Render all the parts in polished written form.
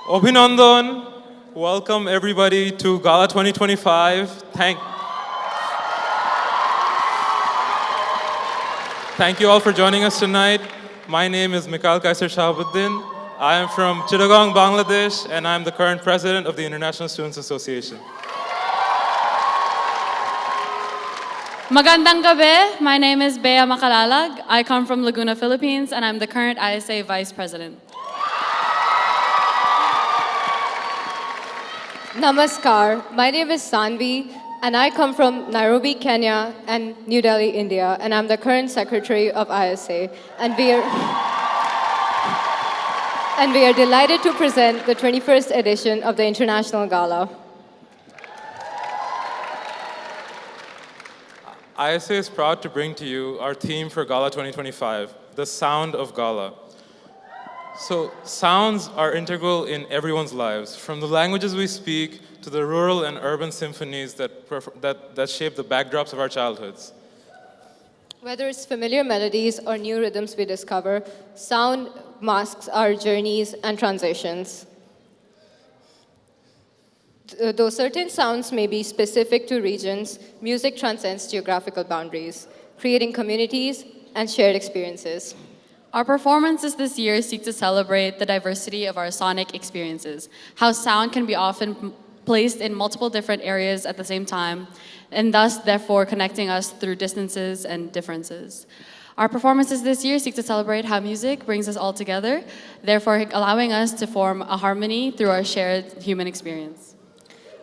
Obhinandan, welcome everybody to Gala 2025. Thank you all for joining us tonight. My name is Mikhail Kaiser Shahabuddin. I am from Chittagong, Bangladesh, and I'm the current president of the International Students Association. Magandang gabi. My name is Bea Makalalag. I come from Laguna, Philippines, and I'm the current ISA vice president. Namaskar, my name is Sanvi and I come from Nairobi, Kenya and New Delhi, India, and I'm the current secretary of ISA and we are delighted to present the 21st edition of the International Gala. ISA is proud to bring to you our theme for Gala 2025, the sound of Gala. So sounds are integral in everyone's lives, from the languages we speak to the rural and urban symphonies that shape the backdrops of our childhoods. Whether it's familiar melodies or new rhythms we discover, sound masks our journeys and transitions. Though certain sounds may be specific to regions, music transcends geographical boundaries, creating communities and shared experiences. Our performances this year seek to celebrate the diversity of our sonic experiences, how sound can be often placed in multiple different areas at the same time, and thus, therefore, connecting us through distances and differences. Our performances this year seek to celebrate how music brings us all together, therefore allowing us to form a harmony through our shared human experience.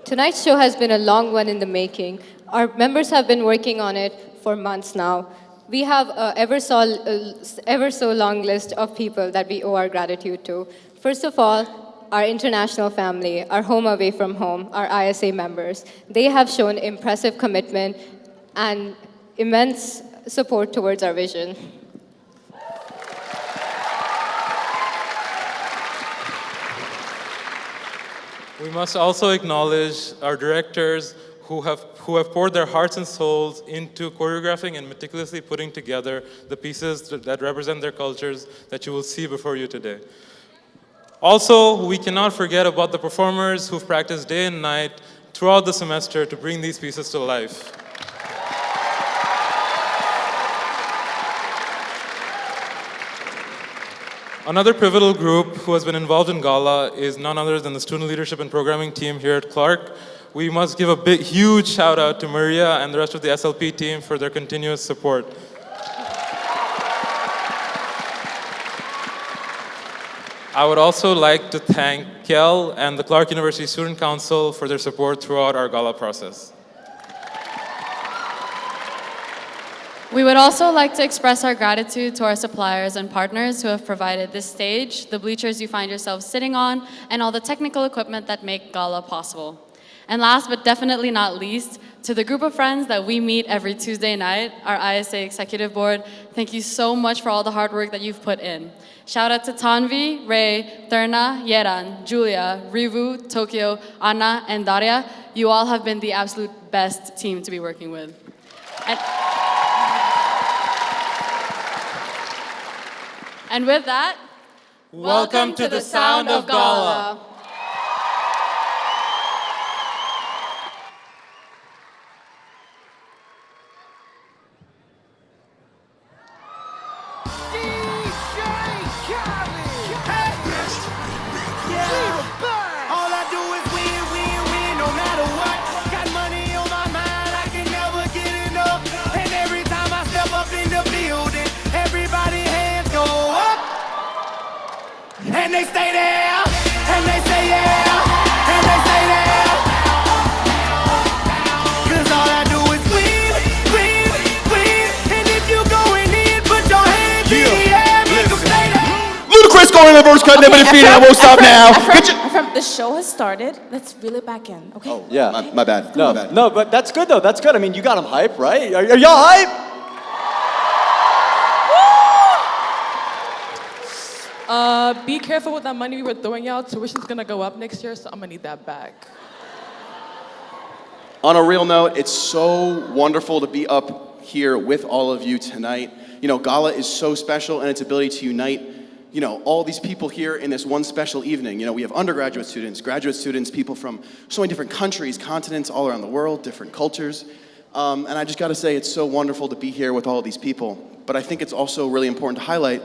Tonight's show has been a long one in the making. Our members have been working on it for months now. We have an ever so long list of people that we owe our gratitude to. First of all, our international family, our home away from home, our ISA members. They have shown impressive commitment and immense support towards our vision. We must also acknowledge our directors who have poured their hearts and souls into choreographing and meticulously putting together the pieces that represent their cultures that you will see before you today. Also, we cannot forget about the performers who've practiced day and night throughout the semester to bring these pieces to life. Another pivotal group who has been involved in Gala is none other than the student leadership and programming team here at Clark. We must give a huge shout out to Maria and the rest of the SLP team for their continuous support. I would also like to thank Kel and the Clark University Student Council for their support throughout our Gala process. We would also like to express our gratitude to our suppliers and partners who have provided this stage, the bleachers you find yourselves sitting on, and all the technical equipment that make Gala possible. And last but definitely not least, to the group of friends that we meet every Tuesday night, our ISA Executive Board, thank you so much for all the hard work that you've put in. Shout out to Tanvi, Ray, Terna, Yeran, Julia, Rivu, Tokyo, Anna, and Daria. You all have been the absolute best team to be working with. And with that, welcome to the sound of Gala. And they stay there, and they say yeah, and they stay there. Cause all I do is win, win, win. And if you going in, put your hands in the air, make them stay there. Ludacris going in the verse cut, never defeated, I won't stop now. The show has started. Let's reel it back in, okay? Oh, yeah. My bad. No, but that's good though. That's good. I mean, you got them hype, right? Are y'all hype? Be careful with that money we were throwing out. Tuition's gonna go up next year, so I'm gonna need that back. On a real note, it's so wonderful to be up here with all of you tonight. You know, Gala is so special in its ability to unite all these people here in this one special evening. We have undergraduate students, graduate students, people from so many different countries, continents, all around the world, different cultures. And I just gotta say, it's so wonderful to be here with all of these people. But I think it's also really important to highlight,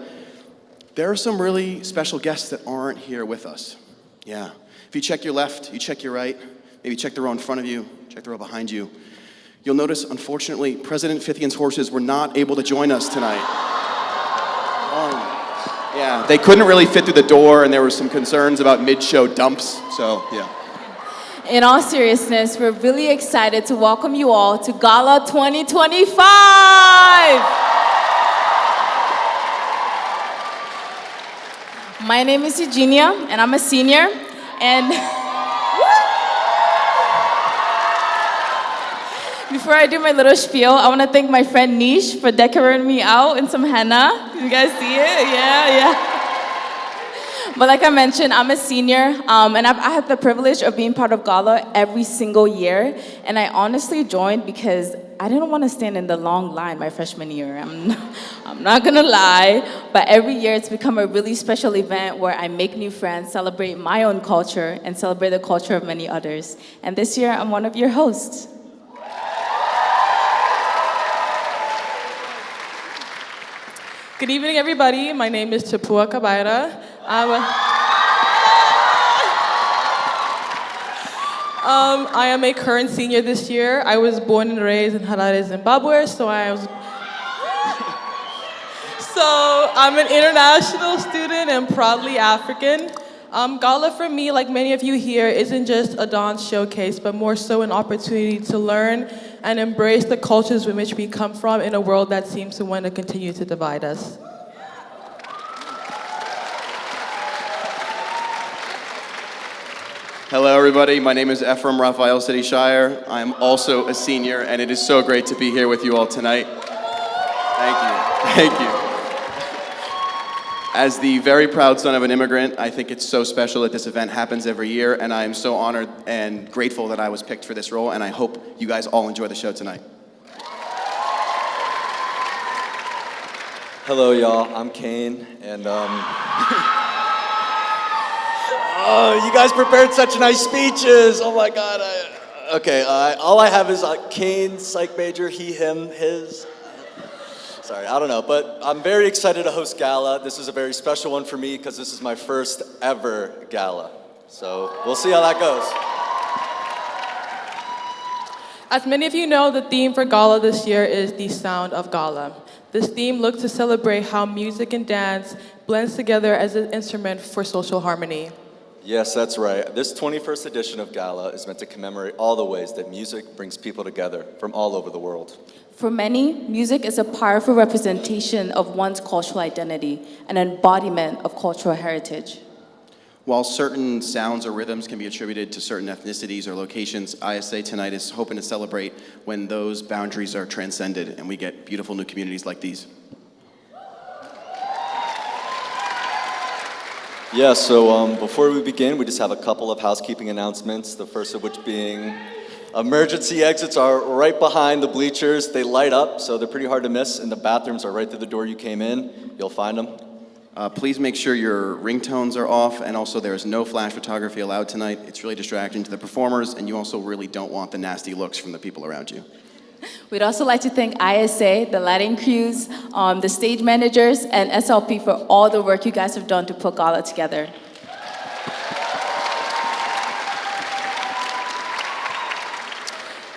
there are some really special guests that aren't here with us. Yeah. If you check your left, you check your right, maybe check the row in front of you, check the row behind you, you'll notice, unfortunately, President Fithian's horses were not able to join us tonight. Yeah, they couldn't really fit through the door, and there were some concerns about mid-show dumps, so yeah. In all seriousness, we're really excited to welcome you all to Gala 2025! My name is Eugenia, and I'm a senior, and before I do my little spiel, I want to thank my friend Nish for decorating me out in some henna. You guys see it? Yeah. But like I mentioned, I'm a senior, and I had the privilege of being part of Gala every single year. And I honestly joined because I didn't want to stand in the long line my freshman year. I'm not gonna lie, but every year it's become a really special event where I make new friends, celebrate my own culture, and celebrate the culture of many others. And this year, I'm one of your hosts. Good evening, everybody. My name is Chapua Kabaira. I am a current senior this year. I was born and raised in Harare, Zimbabwe, so I'm an international student and proudly African. Gala for me, like many of you here, isn't just a dance showcase, but more so an opportunity to learn and embrace the cultures in which we come from in a world that seems to want to continue to divide us. Hello, everybody. My name is Ephraim Raphael City Shire. I'm also a senior, and it is so great to be here with you all tonight. Thank you. As the very proud son of an immigrant, I think it's so special that this event happens every year, and I am so honored and grateful that I was picked for this role, and I hope you guys all enjoy the show tonight. Hello, y'all. I'm Kane, and you guys prepared such nice speeches. Oh my God. All I have is Kane, psych major, he, him, his. Sorry, I don't know, but I'm very excited to host Gala. This is a very special one for me because this is my first ever Gala. So we'll see how that goes. As many of you know, the theme for Gala this year is the sound of Gala. This theme looks to celebrate how music and dance blends together as an instrument for social harmony. Yes, that's right. This 21st edition of Gala is meant to commemorate all the ways that music brings people together from all over the world. For many, music is a powerful representation of one's cultural identity, an embodiment of cultural heritage. While certain sounds or rhythms can be attributed to certain ethnicities or locations, ISA tonight is hoping to celebrate when those boundaries are transcended and we get beautiful new communities like these. Yeah, so before we begin, we just have a couple of housekeeping announcements, the first of which being emergency exits are right behind the bleachers. They light up, so they're pretty hard to miss, and the bathrooms are right through the door you came in. You'll find them. Please make sure your ringtones are off, and also there is no flash photography allowed tonight. It's really distracting to the performers, and you also really don't want the nasty looks from the people around you. We'd also like to thank ISA, the lighting crews, the stage managers, and SLP for all the work you guys have done to put Gala together.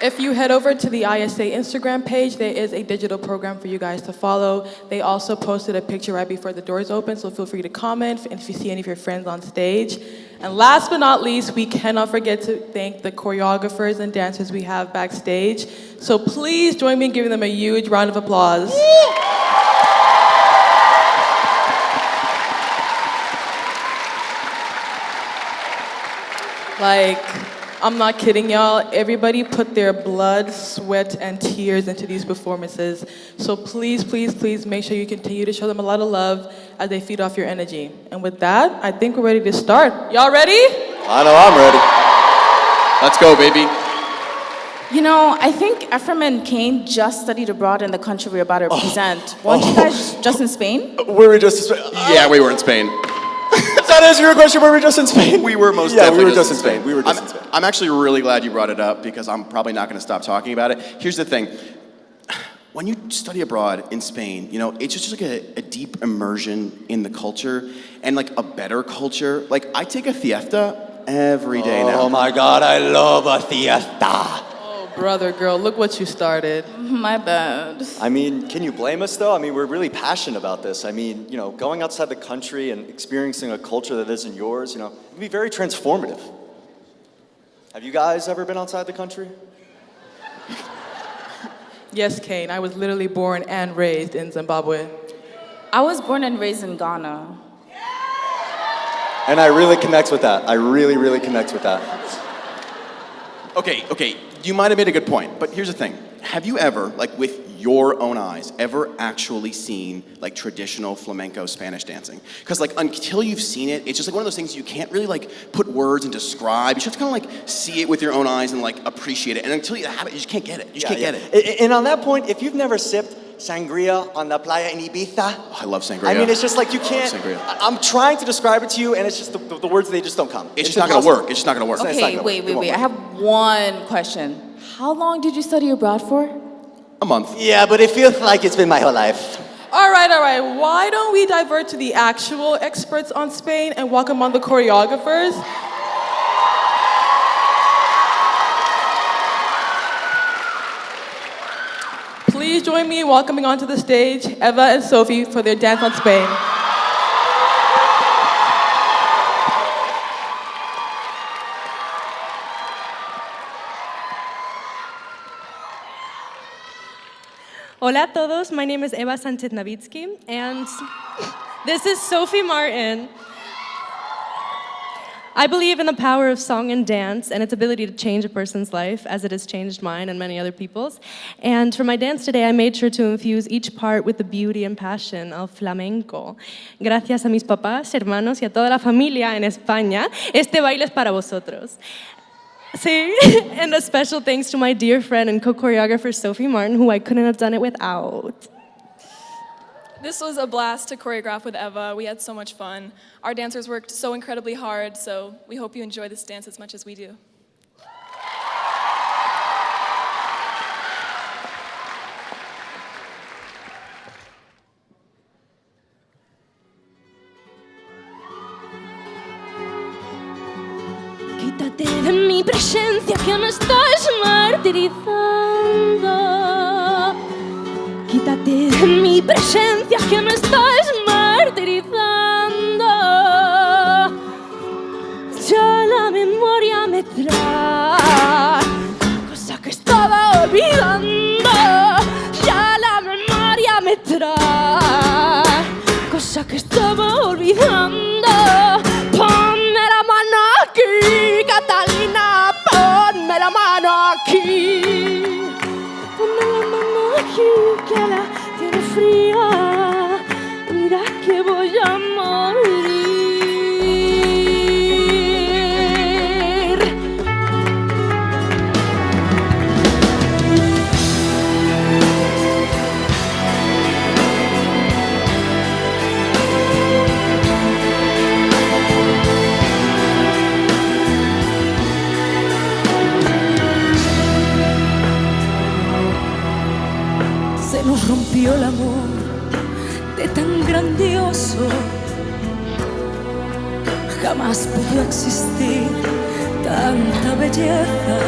If you head over to the ISA Instagram page, there is a digital program for you guys to follow. They also posted a picture right before the doors open, so feel free to comment if you see any of your friends on stage. And last but not least, we cannot forget to thank the choreographers and dancers we have backstage. So please join me in giving them a huge round of applause. I'm not kidding, y'all. Everybody put their blood, sweat, and tears into these performances. So please, please, please make sure you continue to show them a lot of love as they feed off your energy. And with that, I think we're ready to start. Y'all ready? I know I'm ready. Let's go, baby. You know, I think Ephraim and Kane just studied abroad in the country we're about to present. Weren't you guys just in Spain? Were we just in Spain? Yeah, we were in Spain. Does that answer your question? Were we just in Spain? We were most Yeah, definitely we were just in Spain. We were just in Spain. I'm actually really glad you brought it up because I'm probably not going to stop talking about it. Here's the thing. When you study abroad in Spain, you know, it's just like a deep immersion in the culture and like a better culture. Like, I take a fiesta every day now. Oh my God, I love a fiesta. Oh, brother, girl, look what you started. My bad. I mean, can you blame us though? I mean, we're really passionate about this. I mean, you know, going outside the country and experiencing a culture that isn't yours, you know, it would be very transformative. Have you guys ever been outside the country? Yes, Kane, I was literally born and raised in Zimbabwe. I was born and raised in Ghana. And I really connect with that. I really, really connect with that. Okay, you might have made a good point, but here's the thing. Have you ever, like with your own eyes, ever actually seen like traditional flamenco Spanish dancing? Because like until you've seen it, it's just like one of those things you can't really like put words and describe. You just have to kind of like see it with your own eyes and like appreciate it. And until you have it, you just can't get it. You just can't get it. And on that point, if you've never sipped sangria on the playa in Ibiza, Oh, I love sangria. I mean, it's just like you I love can't. sangria. I'm trying to describe it to you, and it's just the words, they just don't come. It's just not gonna impossible. work. It's just not gonna work. It's not Okay, gonna wait. work. It won't I work. have one question. How long did you study abroad for? A month. Yeah, but it feels like it's been my whole life. All right. Why don't we divert to the actual experts on Spain and welcome on the choreographers? Please join me in welcoming onto the stage Eva and Sophie for their dance on Spain. Hola a todos, my name is Eva Sanchez-Navitsky, and this is Sophie Martin. I believe in the power of song and dance and its ability to change a person's life, as it has changed mine and many other people's. And for my dance today, I made sure to infuse each part with the beauty and passion of flamenco. Gracias a mis papás, hermanos y a toda la familia en España, este baile es para vosotros. See? And a special thanks to my dear friend and co-choreographer Sophie Martin, who I couldn't have done it without. This was a blast to choreograph with Eva. We had so much fun. Our dancers worked so incredibly hard, so we hope you enjoy this dance as much as we do. Quítate de mi presencia que me estás martirizando. Quítate de mi presencia que me estás martirizando. Ya la memoria me trae cosa que estaba olvidando. Ya la memoria me trae cosa que estaba olvidando. Ponme la mano aquí, Catalina, ponme la mano aquí. Ponme la mano aquí, que la tiene fría. Mira que voy a morir. Se nos rompió el amor de tan grandioso. Jamás pudo existir tanta belleza.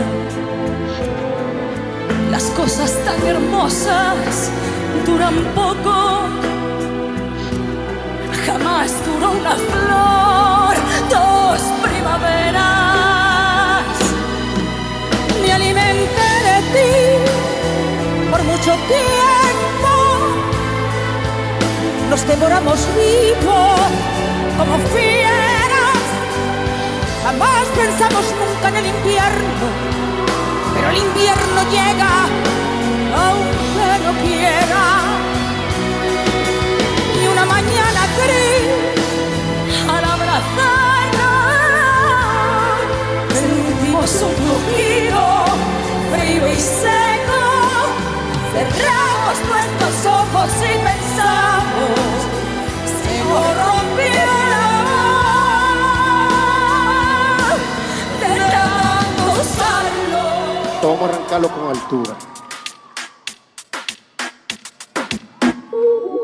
Las cosas tan hermosas duran poco. Jamás duró una flor, dos primaveras. Me alimenté de ti por mucho tiempo. Nos devoramos vivos como fieras. Jamás pensamos nunca en el invierno, pero el invierno llega aunque no quiera. Y una mañana gris al abrazarnos sentimos un rugido frío y consejo. Cerramos nuestros ojos y pensamos, se rompió de tanto usarlo. Vamos a arrancarlo con altura.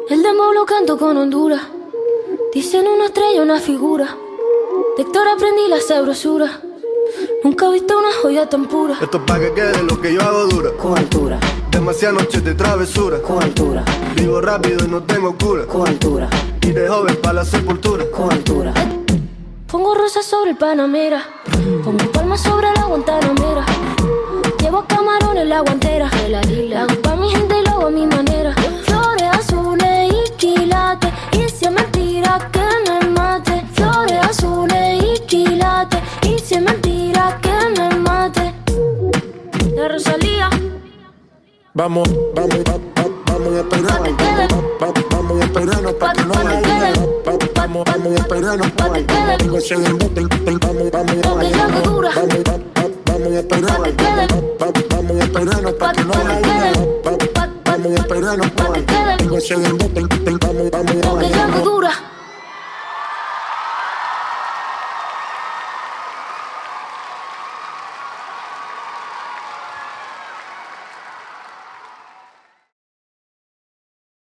El demo lo canto con Honduras. Dicen una estrella, una figura. De Héctor aprendí la sabrosura. Nunca he visto una joya tan pura. Esto es pa' que quede lo que yo hago dura. Con altura. Demasiadas noches de travesura. Con altura. Vivo rápido y no tengo cura. Con altura. Y de joven pa' la sepultura. Con altura. Pongo rosas sobre el Panamera. Pongo palmas sobre la Guantanamera. Llevo camarones la guantera. La hago pa' mi gente y lo hago a mi manera. Flores azules y quilates. Y si es mentira que me mate. Flores azules y quilates. Y si es mentira que me mate. La Rosalía. Vamos a esperar. Vamos a esperarnos pa' que no la digan. Vamos a esperarnos pa' que no se den bote. Vamos a esperarnos. Vamos a esperarnos pa' que no la digan. Vamos a esperarnos pa' que no se den bote. Vamos a esperarnos.